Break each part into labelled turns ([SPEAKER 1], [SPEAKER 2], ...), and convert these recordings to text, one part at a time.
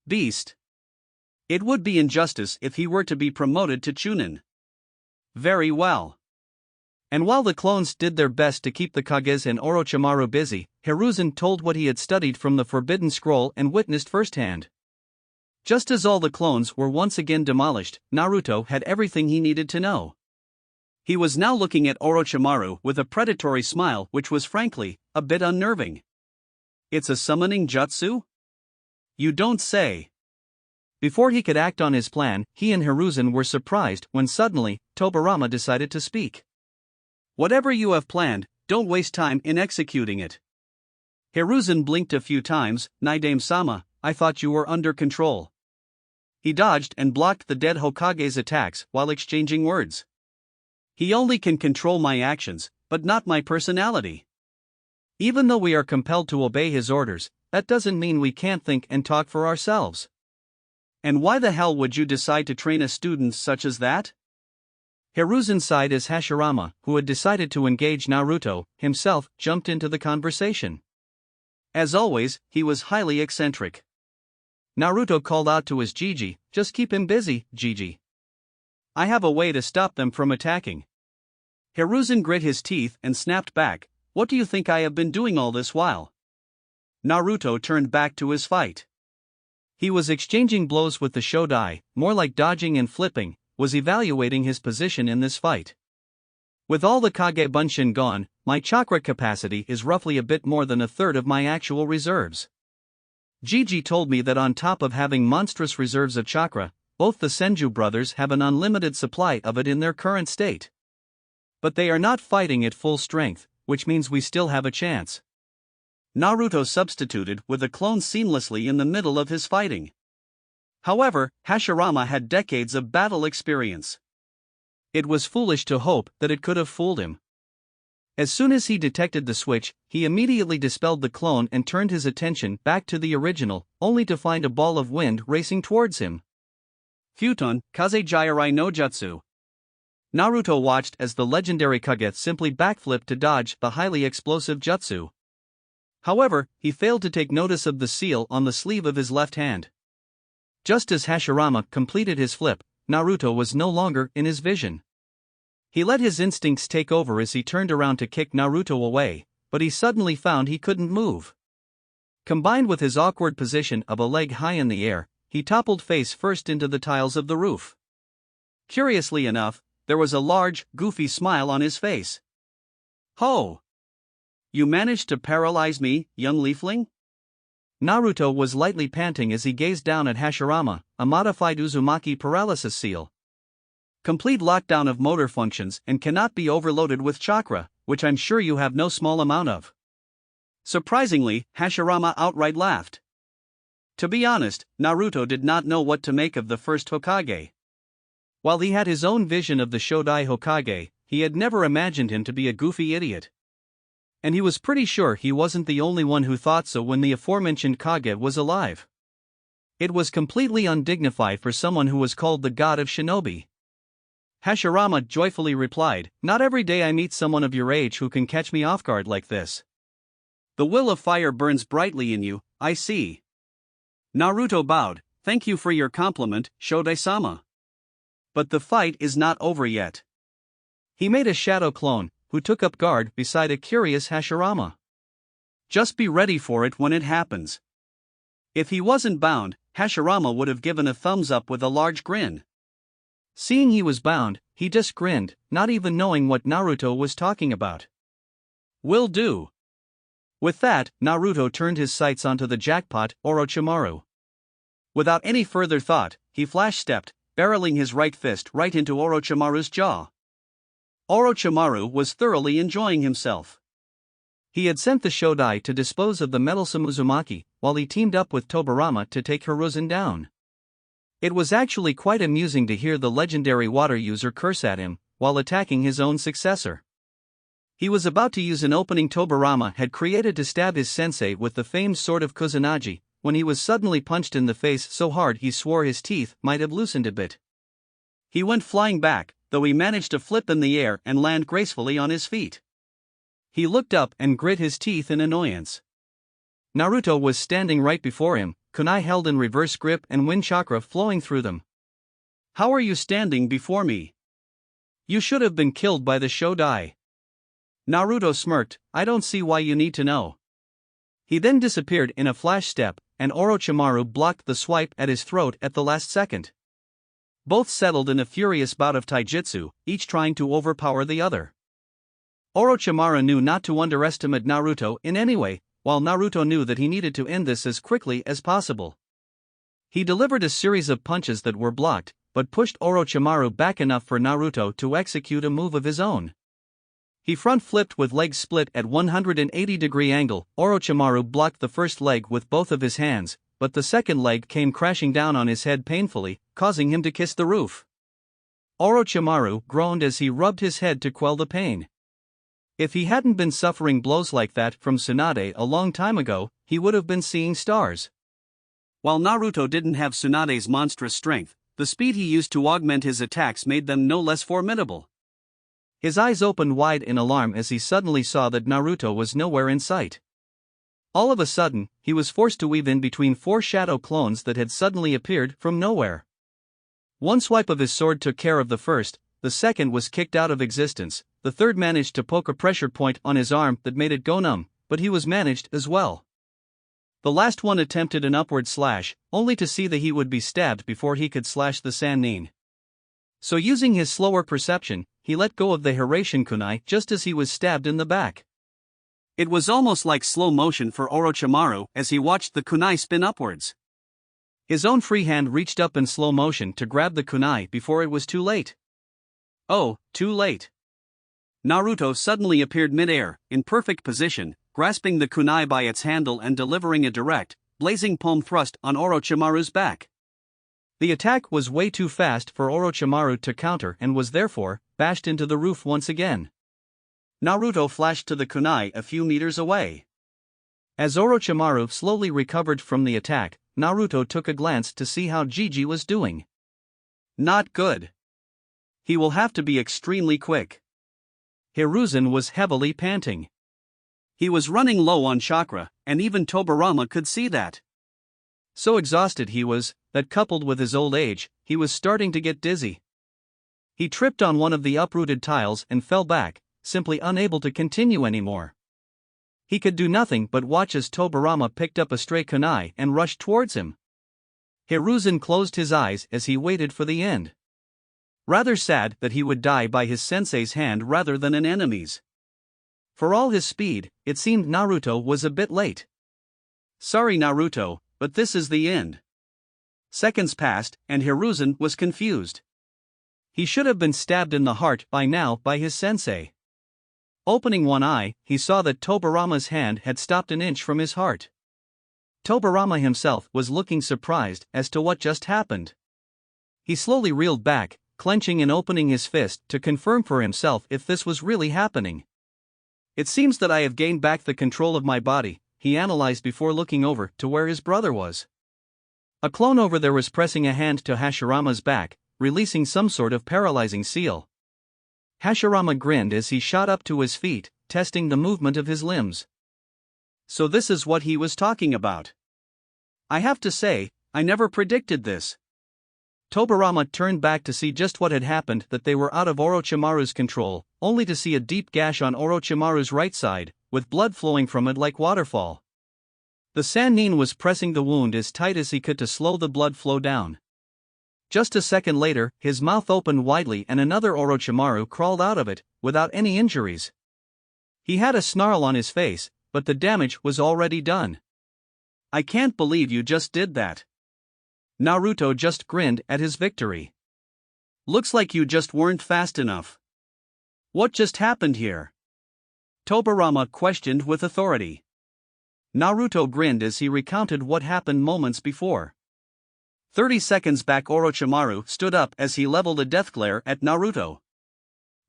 [SPEAKER 1] Beast. It would be injustice if he were to be promoted to Chunin. Very well. And while the clones did their best to keep the Kages and Orochimaru busy, Hiruzen told what he had studied from the Forbidden Scroll and witnessed firsthand. Just as all the clones were once again demolished, Naruto had everything he needed to know. He was now looking at Orochimaru with a predatory smile which was frankly a bit unnerving. It's a summoning jutsu? You don't say. Before he could act on his plan, he and Hiruzen were surprised when suddenly, Tobirama decided to speak. Whatever you have planned, don't waste time in executing it. Hiruzen blinked a few times. Naidame-sama, I thought you were under control. He dodged and blocked the dead Hokage's attacks while exchanging words. He only can control my actions, but not my personality. Even though we are compelled to obey his orders, that doesn't mean we can't think and talk for ourselves. And why the hell would you decide to train a student such as that? Hiruzen sighed as Hashirama, who had decided to engage Naruto, himself, jumped into the conversation. As always, he was highly eccentric. Naruto called out to his Gigi, just keep him busy, Gigi. I have a way to stop them from attacking. Hiruzen grit his teeth and snapped back, what do you think I have been doing all this while? Naruto turned back to his fight. He was exchanging blows with the Shodai, more like dodging and flipping, was evaluating his position in this fight. With all the Kage Bunshin gone, my chakra capacity is roughly a bit more than a third of my actual reserves. Gigi told me that on top of having monstrous reserves of chakra, both the Senju brothers have an unlimited supply of it in their current state. But they are not fighting at full strength, which means we still have a chance. Naruto substituted with a clone seamlessly in the middle of his fighting. However, Hashirama had decades of battle experience. It was foolish to hope that it could have fooled him. As soon as he detected the switch, he immediately dispelled the clone and turned his attention back to the original, only to find a ball of wind racing towards him. Futon, Kaze Jirai no Jutsu. Naruto watched as the legendary Kage simply backflipped to dodge the highly explosive jutsu. However, he failed to take notice of the seal on the sleeve of his left hand. Just as Hashirama completed his flip, Naruto was no longer in his vision. He let his instincts take over as he turned around to kick Naruto away, but he suddenly found he couldn't move. Combined with his awkward position of a leg high in the air, he toppled face first into the tiles of the roof. Curiously enough, there was a large, goofy smile on his face. Ho! You managed to paralyze me, young leafling? Naruto was lightly panting as he gazed down at Hashirama, a modified Uzumaki paralysis seal. Complete lockdown of motor functions and cannot be overloaded with chakra, which I'm sure you have no small amount of. Surprisingly, Hashirama outright laughed. To be honest, Naruto did not know what to make of the first Hokage. While he had his own vision of the Shodai Hokage, he had never imagined him to be a goofy idiot. And he was pretty sure he wasn't the only one who thought so when the aforementioned Kage was alive. It was completely undignified for someone who was called the god of shinobi. Hashirama joyfully replied, not every day I meet someone of your age who can catch me off guard like this. The will of fire burns brightly in you, I see. Naruto bowed, thank you for your compliment, Shodai-sama. But the fight is not over yet. He made a shadow clone, who took up guard beside a curious Hashirama. Just be ready for it when it happens. If he wasn't bound, Hashirama would have given a thumbs up with a large grin. Seeing he was bound, he just grinned, not even knowing what Naruto was talking about. Will do. With that, Naruto turned his sights onto the jackpot, Orochimaru. Without any further thought, he flash-stepped, barreling his right fist right into Orochimaru's jaw. Orochimaru was thoroughly enjoying himself. He had sent the Shodai to dispose of the meddlesome Uzumaki, while he teamed up with Tobirama to take Hiruzen down. It was actually quite amusing to hear the legendary water user curse at him, while attacking his own successor. He was about to use an opening Tobirama had created to stab his sensei with the famed sword of Kusanagi, when he was suddenly punched in the face so hard he swore his teeth might have loosened a bit. He went flying back, though he managed to flip in the air and land gracefully on his feet. He looked up and grit his teeth in annoyance. Naruto was standing right before him, kunai held in reverse grip and wind chakra flowing through them. How are you standing before me? You should have been killed by the Shodai. Naruto smirked, I don't see why you need to know. He then disappeared in a flash step, and Orochimaru blocked the swipe at his throat at the last second. Both settled in a furious bout of taijutsu, each trying to overpower the other. Orochimaru knew not to underestimate Naruto in any way, while Naruto knew that he needed to end this as quickly as possible. He delivered a series of punches that were blocked, but pushed Orochimaru back enough for Naruto to execute a move of his own. He front flipped with legs split at 180-degree angle. Orochimaru blocked the first leg with both of his hands, but the second leg came crashing down on his head painfully, causing him to kiss the roof. Orochimaru groaned as he rubbed his head to quell the pain. If he hadn't been suffering blows like that from Tsunade a long time ago, he would have been seeing stars. While Naruto didn't have Tsunade's monstrous strength, the speed he used to augment his attacks made them no less formidable. His eyes opened wide in alarm as he suddenly saw that Naruto was nowhere in sight. All of a sudden, he was forced to weave in between 4 shadow clones that had suddenly appeared from nowhere. One swipe of his sword took care of the first, the second was kicked out of existence, the third managed to poke a pressure point on his arm that made it go numb, but he was managed as well. The last one attempted an upward slash, only to see that he would be stabbed before he could slash the Sannin. So using his slower perception, he let go of the Hiraishin kunai just as he was stabbed in the back. It was almost like slow motion for Orochimaru as he watched the kunai spin upwards. His own free hand reached up in slow motion to grab the kunai before it was too late. Oh, too late. Naruto suddenly appeared mid-air, in perfect position, grasping the kunai by its handle and delivering a direct, blazing palm thrust on Orochimaru's back. The attack was way too fast for Orochimaru to counter and was therefore bashed into the roof once again. Naruto flashed to the kunai a few meters away. As Orochimaru slowly recovered from the attack, Naruto took a glance to see how Gigi was doing. Not good. He will have to be extremely quick. Hiruzen was heavily panting. He was running low on chakra, and even Tobirama could see that. So exhausted he was, that coupled with his old age, he was starting to get dizzy. He tripped on one of the uprooted tiles and fell back, simply unable to continue anymore. He could do nothing but watch as Tobirama picked up a stray kunai and rushed towards him. Hiruzen closed his eyes as he waited for the end. Rather sad that he would die by his sensei's hand rather than an enemy's. For all his speed, it seemed Naruto was a bit late. Sorry Naruto, but this is the end. Seconds passed, and Hiruzen was confused. He should have been stabbed in the heart by now by his sensei. Opening one eye, he saw that Tobirama's hand had stopped an inch from his heart. Tobirama himself was looking surprised as to what just happened. He slowly reeled back, clenching and opening his fist to confirm for himself if this was really happening. It seems that I have gained back the control of my body, he analyzed before looking over to where his brother was. A clone over there was pressing a hand to Hashirama's back, releasing some sort of paralyzing seal. Hashirama grinned as he shot up to his feet, testing the movement of his limbs. So this is what he was talking about. I have to say, I never predicted this. Tobirama turned back to see just what had happened, that they were out of Orochimaru's control, only to see a deep gash on Orochimaru's right side, with blood flowing from it like waterfall. The Sannin was pressing the wound as tight as he could to slow the blood flow down. Just a second later, his mouth opened widely and another Orochimaru crawled out of it, without any injuries. He had a snarl on his face, but the damage was already done. I can't believe you just did that. Naruto just grinned at his victory. Looks like you just weren't fast enough. What just happened here? Tobirama questioned with authority. Naruto grinned as he recounted what happened moments before. 30 seconds back, Orochimaru stood up as he leveled a death glare at Naruto.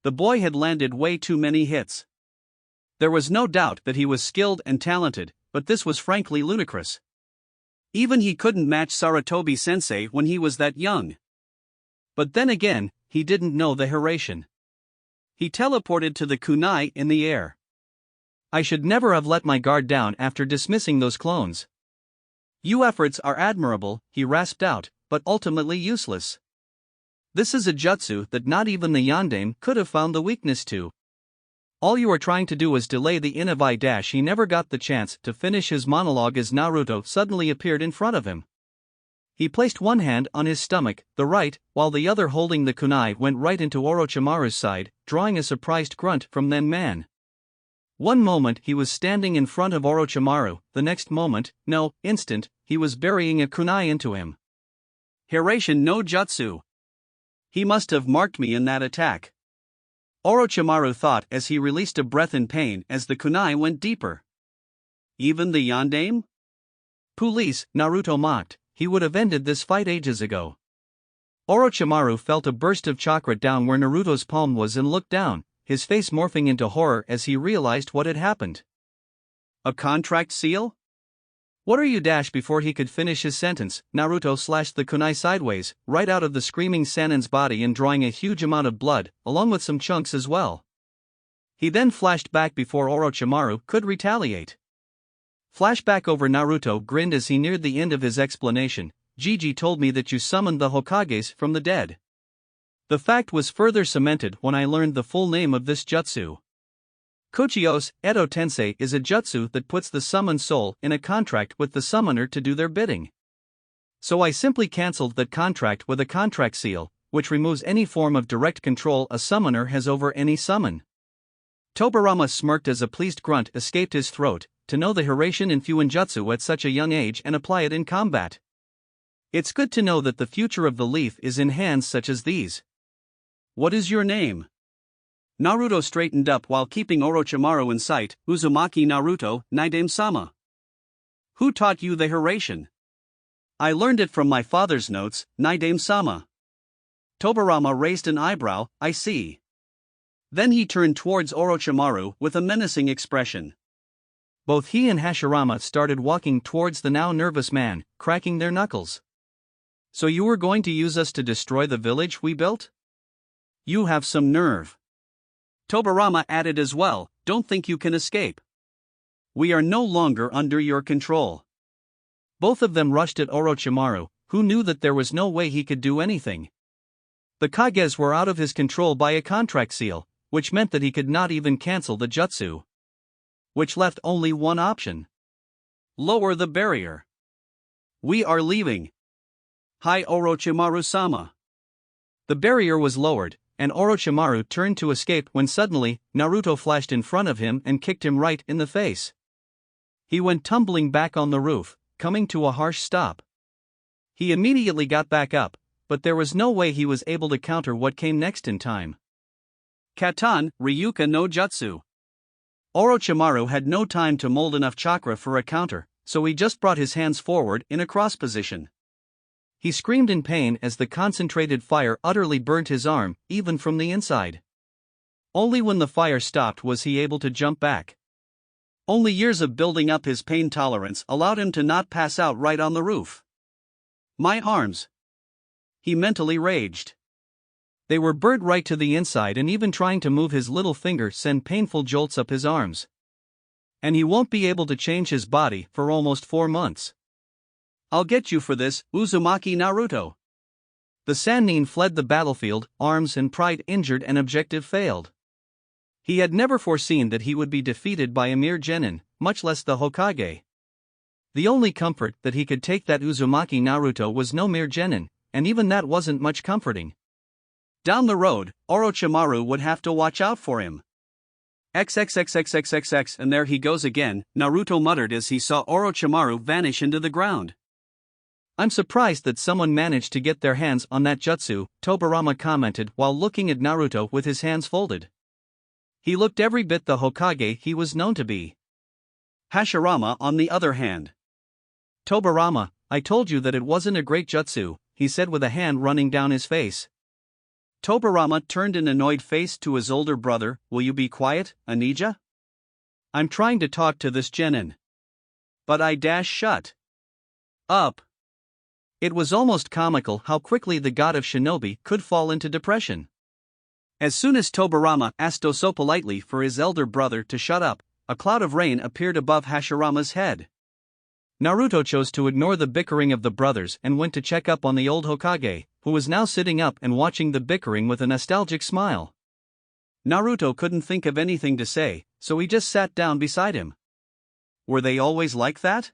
[SPEAKER 1] The boy had landed way too many hits. There was no doubt that he was skilled and talented, but this was frankly ludicrous. Even he couldn't match Sarutobi sensei when he was that young. But then again, he didn't know the Hiraishin. He teleported to the kunai in the air. I should never have let my guard down after dismissing those clones. Your efforts are admirable, he rasped out, but ultimately useless. This is a jutsu that not even the yandame could have found the weakness to. All you are trying to do is delay the inavai dash. He never got the chance to finish his monologue as Naruto suddenly appeared in front of him. He placed one hand on his stomach, the right, while the other holding the kunai went right into Orochimaru's side, drawing a surprised grunt from then man. One moment he was standing in front of Orochimaru, the next instant, he was burying a kunai into him. Hiraishin no jutsu. He must have marked me in that attack. Orochimaru thought as he released a breath in pain as the kunai went deeper. Even the yandame? Police, Naruto mocked, he would have ended this fight ages ago. Orochimaru felt a burst of chakra down where Naruto's palm was and looked down, his face morphing into horror as he realized what had happened. A contract seal? What are you? Before he could finish his sentence, Naruto slashed the kunai sideways, right out of the screaming Sanin's body and drawing a huge amount of blood, along with some chunks as well. He then flashed back before Orochimaru could retaliate. Flashback over. Naruto grinned as he neared the end of his explanation. Gigi told me that you summoned the Hokages from the dead. The fact was further cemented when I learned the full name of this jutsu. Kuchiyos, Edo Tensei is a jutsu that puts the summoned soul in a contract with the summoner to do their bidding. So I simply cancelled that contract with a contract seal, which removes any form of direct control a summoner has over any summon. Tobirama smirked as a pleased grunt escaped his throat, to know the Hiraishin and Fuinjutsu at such a young age and apply it in combat. It's good to know that the future of the leaf is in hands such as these. What is your name? Naruto straightened up while keeping Orochimaru in sight. Uzumaki Naruto, Naidame-sama. Who taught you the Hiraishin? I learned it from my father's notes, Naidame-sama. Tobirama raised an eyebrow. I see. Then he turned towards Orochimaru with a menacing expression. Both he and Hashirama started walking towards the now nervous man, cracking their knuckles. So you were going to use us to destroy the village we built? You have some nerve. Tobirama added as well, don't think you can escape. We are no longer under your control. Both of them rushed at Orochimaru, who knew that there was no way he could do anything. The Kages were out of his control by a contract seal, which meant that he could not even cancel the jutsu. Which left only one option. Lower the barrier. We are leaving. Hi Orochimaru-sama. The barrier was lowered, and Orochimaru turned to escape when suddenly, Naruto flashed in front of him and kicked him right in the face. He went tumbling back on the roof, coming to a harsh stop. He immediately got back up, but there was no way he was able to counter what came next in time. Katan, Ryuka no Jutsu. Orochimaru had no time to mold enough chakra for a counter, so he just brought his hands forward in a cross position. He screamed in pain as the concentrated fire utterly burnt his arm, even from the inside. Only when the fire stopped was he able to jump back. Only years of building up his pain tolerance allowed him to not pass out right on the roof. My arms! He mentally raged. They were burnt right to the inside, and even trying to move his little finger sent painful jolts up his arms. And he won't be able to change his body for almost 4 months. I'll get you for this, Uzumaki Naruto. The Sannin fled the battlefield, arms and pride injured and objective failed. He had never foreseen that he would be defeated by a mere genin, much less the Hokage. The only comfort that he could take that Uzumaki Naruto was no mere genin, and even that wasn't much comforting. Down the road, Orochimaru would have to watch out for him. XXXXXXX, and there he goes again, Naruto muttered as he saw Orochimaru vanish into the ground. I'm surprised that someone managed to get their hands on that jutsu, Tobirama commented while looking at Naruto with his hands folded. He looked every bit the Hokage he was known to be. Hashirama on the other hand. Tobirama, I told you that it wasn't a great jutsu, he said with a hand running down his face. Tobirama turned an annoyed face to his older brother. Will you be quiet, Anija? I'm trying to talk to this genin. But I shut up. It was almost comical how quickly the god of shinobi could fall into depression. As soon as Tobirama asked so politely for his elder brother to shut up, a cloud of rain appeared above Hashirama's head. Naruto chose to ignore the bickering of the brothers and went to check up on the old Hokage, who was now sitting up and watching the bickering with a nostalgic smile. Naruto couldn't think of anything to say, so he just sat down beside him. Were they always like that?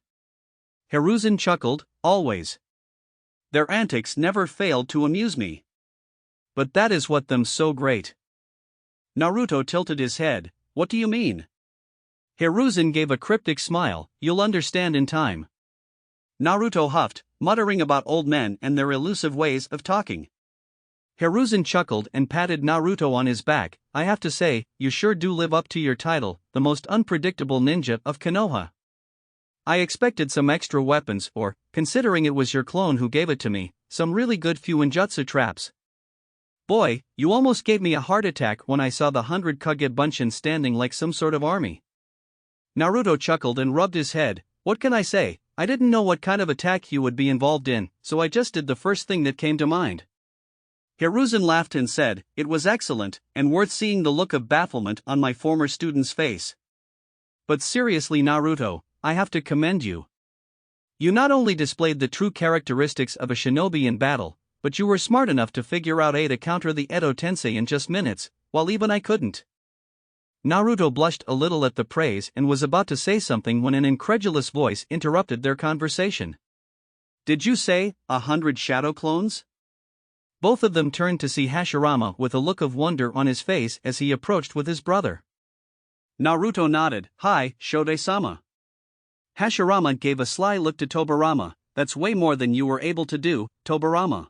[SPEAKER 1] Hiruzen chuckled, always. Their antics never failed to amuse me. But that is what them so great. Naruto tilted his head, what do you mean? Hiruzen gave a cryptic smile, you'll understand in time. Naruto huffed, muttering about old men and their elusive ways of talking. Hiruzen chuckled and patted Naruto on his back, I have to say, you sure do live up to your title, the most unpredictable ninja of Konoha. I expected some extra weapons or, considering it was your clone who gave it to me, some really good Fuinjutsu traps. Boy, you almost gave me a heart attack when I saw the 100 Kage Bunshin standing like some sort of army. Naruto chuckled and rubbed his head, what can I say, I didn't know what kind of attack you would be involved in, so I just did the first thing that came to mind. Hiruzen laughed and said, it was excellent, and worth seeing the look of bafflement on my former student's face. But seriously Naruto, I have to commend you. You not only displayed the true characteristics of a shinobi in battle, but you were smart enough to figure out to counter the Edo Tensei in just minutes, while even I couldn't. Naruto blushed a little at the praise and was about to say something when an incredulous voice interrupted their conversation. Did you say, 100 shadow clones? Both of them turned to see Hashirama with a look of wonder on his face as he approached with his brother. Naruto nodded, hi, Shode-sama. Hashirama gave a sly look to Tobirama, that's way more than you were able to do, Tobirama.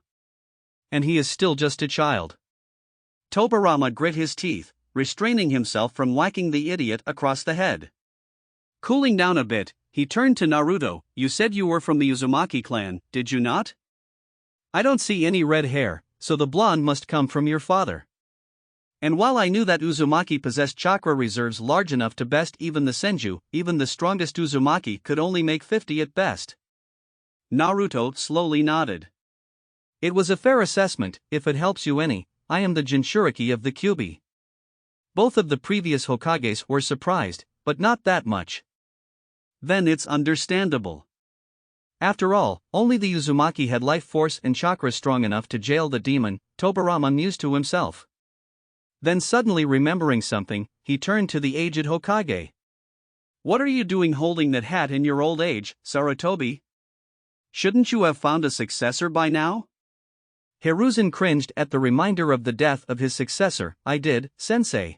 [SPEAKER 1] And he is still just a child. Tobirama grit his teeth, restraining himself from whacking the idiot across the head. Cooling down a bit, he turned to Naruto, you said you were from the Uzumaki clan, did you not? I don't see any red hair, so the blonde must come from your father. And while I knew that Uzumaki possessed chakra reserves large enough to best even the Senju, even the strongest Uzumaki could only make 50 at best. Naruto slowly nodded. It was a fair assessment, if it helps you any, I am the Jinchuriki of the Kyuubi. Both of the previous Hokages were surprised, but not that much. Then it's understandable. After all, only the Uzumaki had life force and chakra strong enough to jail the demon, Tobirama mused to himself. Then suddenly remembering something, he turned to the aged Hokage. What are you doing holding that hat in your old age, Sarutobi? Shouldn't you have found a successor by now? Hiruzen cringed at the reminder of the death of his successor, I did, sensei.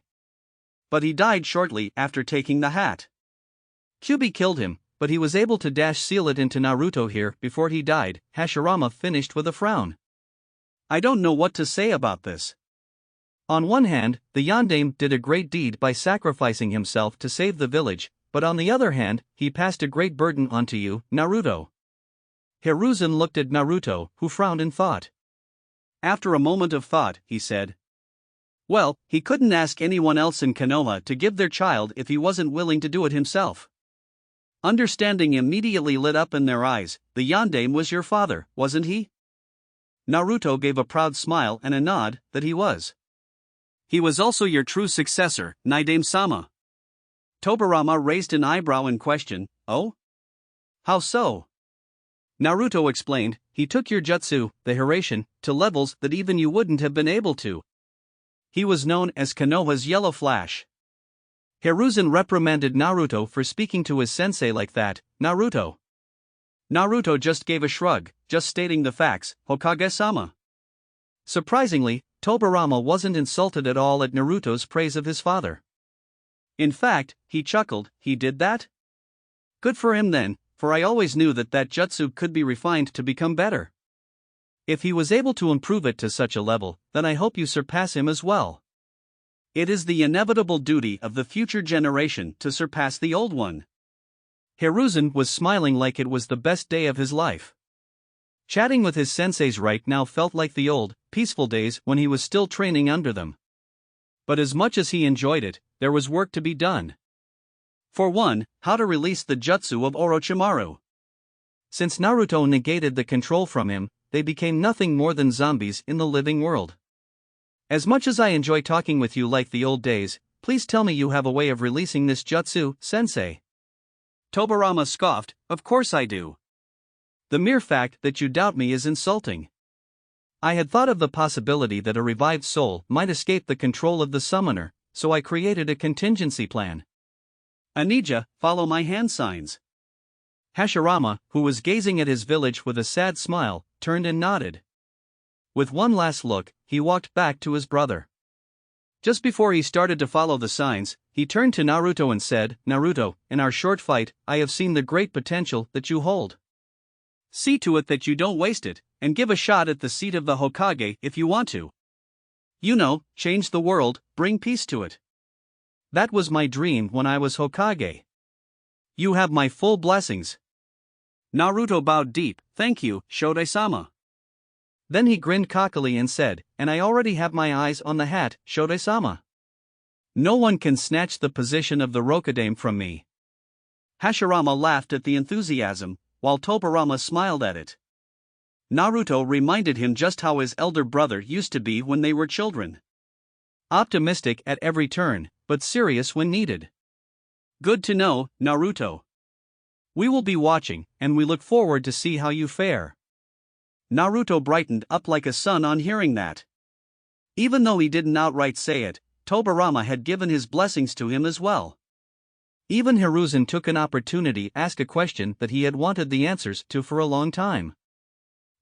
[SPEAKER 1] But he died shortly after taking the hat. Kyuubi killed him, but he was able to seal it into Naruto here before he died, Hashirama finished with a frown. I don't know what to say about this. On one hand, the Yondaime did a great deed by sacrificing himself to save the village, but on the other hand, he passed a great burden onto you, Naruto. Hiruzen looked at Naruto, who frowned in thought. After a moment of thought, he said, well, he couldn't ask anyone else in Konoha to give their child if he wasn't willing to do it himself. Understanding immediately lit up in their eyes, the Yondaime was your father, wasn't he? Naruto gave a proud smile and a nod, that he was. He was also your true successor, Naidame-sama. Tobirama raised an eyebrow in question, oh? How so? Naruto explained, he took your jutsu, the Hiraishin, to levels that even you wouldn't have been able to. He was known as Konoha's Yellow Flash. Hiruzen reprimanded Naruto for speaking to his sensei like that, Naruto. Naruto just gave a shrug, just stating the facts, Hokage-sama. Surprisingly, Tobirama wasn't insulted at all at Naruto's praise of his father. In fact, he chuckled, he did that? Good for him then, for I always knew that jutsu could be refined to become better. If he was able to improve it to such a level, then I hope you surpass him as well. It is the inevitable duty of the future generation to surpass the old one. Hiruzen was smiling like it was the best day of his life. Chatting with his senseis right now felt like the old, peaceful days when he was still training under them. But as much as he enjoyed it, there was work to be done. For one, how to release the jutsu of Orochimaru. Since Naruto negated the control from him, they became nothing more than zombies in the living world. As much as I enjoy talking with you like the old days, please tell me you have a way of releasing this jutsu, sensei. Tobirama scoffed, "Of course I do. The mere fact that you doubt me is insulting." I had thought of the possibility that a revived soul might escape the control of the summoner, so I created a contingency plan. "Anija, follow my hand signs." Hashirama, who was gazing at his village with a sad smile, turned and nodded. With one last look, he walked back to his brother. Just before he started to follow the signs, he turned to Naruto and said, "Naruto, in our short fight, I have seen the great potential that you hold. See to it that you don't waste it, and give a shot at the seat of the Hokage if you want to. You know, change the world, bring peace to it. That was my dream when I was Hokage. You have my full blessings." Naruto bowed deep, "Thank you, Shodai-sama." Then he grinned cockily and said, "And I already have my eyes on the hat, Shodai-sama. No one can snatch the position of the Rokudame from me." Hashirama laughed at the enthusiasm, while Tobirama smiled at it. Naruto reminded him just how his elder brother used to be when they were children. Optimistic at every turn, but serious when needed. "Good to know, Naruto. We will be watching, and we look forward to see how you fare." Naruto brightened up like a sun on hearing that. Even though he didn't outright say it, Tobirama had given his blessings to him as well. Even Hiruzen took an opportunity to ask a question that he had wanted the answers to for a long time.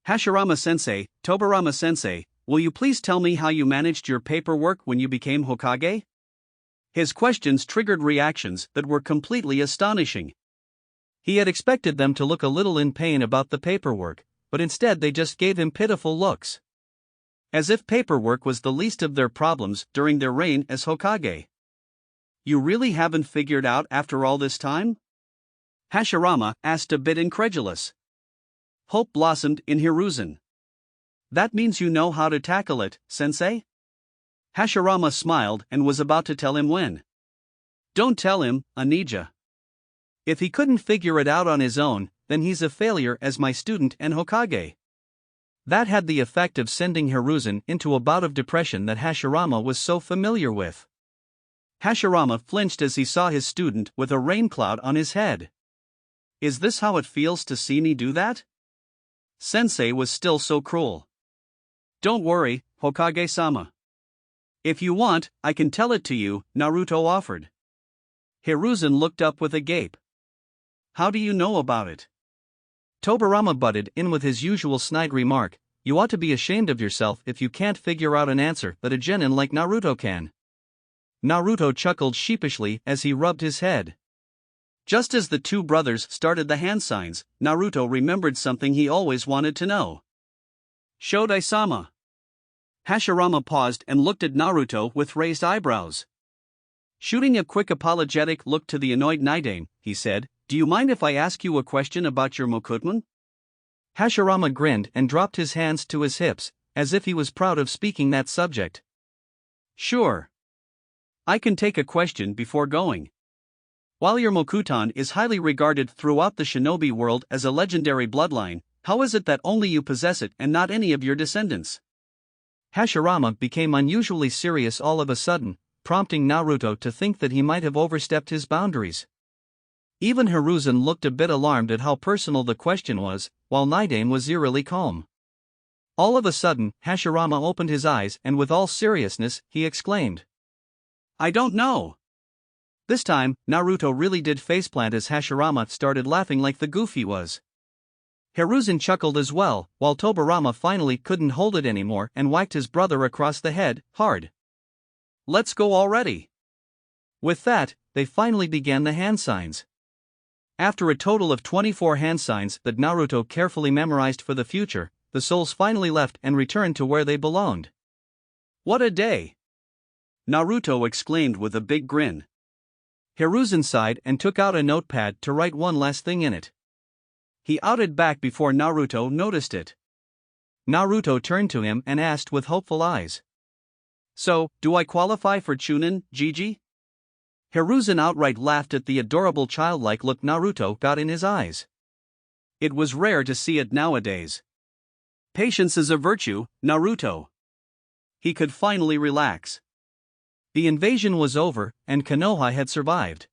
[SPEAKER 1] "Hashirama-sensei, Tobirama-sensei, will you please tell me how you managed your paperwork when you became Hokage?" His questions triggered reactions that were completely astonishing. He had expected them to look a little in pain about the paperwork, but instead they just gave him pitiful looks. As if paperwork was the least of their problems during their reign as Hokage. "You really haven't figured out after all this time?" Hashirama asked, a bit incredulous. Hope blossomed in Hiruzen. "That means you know how to tackle it, sensei?" Hashirama smiled and was about to tell him when. "Don't tell him, Anija. If he couldn't figure it out on his own, then he's a failure as my student and Hokage." That had the effect of sending Hiruzen into a bout of depression that Hashirama was so familiar with. Hashirama flinched as he saw his student with a rain cloud on his head. "Is this how it feels to see me do that?" Sensei was still so cruel. "Don't worry, Hokage-sama. If you want, I can tell it to you," Naruto offered. Hiruzen looked up with a gape. "How do you know about it?" Tobirama butted in with his usual snide remark, "You ought to be ashamed of yourself if you can't figure out an answer that a genin like Naruto can." Naruto chuckled sheepishly as he rubbed his head. Just as the two brothers started the hand signs, Naruto remembered something he always wanted to know. "Shodai-sama." Hashirama paused and looked at Naruto with raised eyebrows. Shooting a quick apologetic look to the annoyed Naidame, he said, "Do you mind if I ask you a question about your Mokutman?" Hashirama grinned and dropped his hands to his hips, as if he was proud of speaking that subject. "Sure. I can take a question before going. While your Mokutan is highly regarded throughout the shinobi world as a legendary bloodline, how is it that only you possess it and not any of your descendants?" Hashirama became unusually serious all of a sudden, prompting Naruto to think that he might have overstepped his boundaries. Even Hiruzen looked a bit alarmed at how personal the question was, while Naidame was eerily calm. All of a sudden, Hashirama opened his eyes and with all seriousness, he exclaimed, "I don't know." This time, Naruto really did faceplant as Hashirama started laughing like the goof he was. Hiruzen chuckled as well, while Tobirama finally couldn't hold it anymore and whacked his brother across the head, hard. "Let's go already." With that, they finally began the hand signs. After a total of 24 hand signs that Naruto carefully memorized for the future, the souls finally left and returned to where they belonged. "What a day!" Naruto exclaimed with a big grin. Hiruzen sighed and took out a notepad to write one last thing in it. He outed back before Naruto noticed it. Naruto turned to him and asked with hopeful eyes, "So, do I qualify for Chunin, Gigi?" Hiruzen outright laughed at the adorable childlike look Naruto got in his eyes. It was rare to see it nowadays. Patience is a virtue, Naruto. He could finally relax. The invasion was over, and Konoha had survived.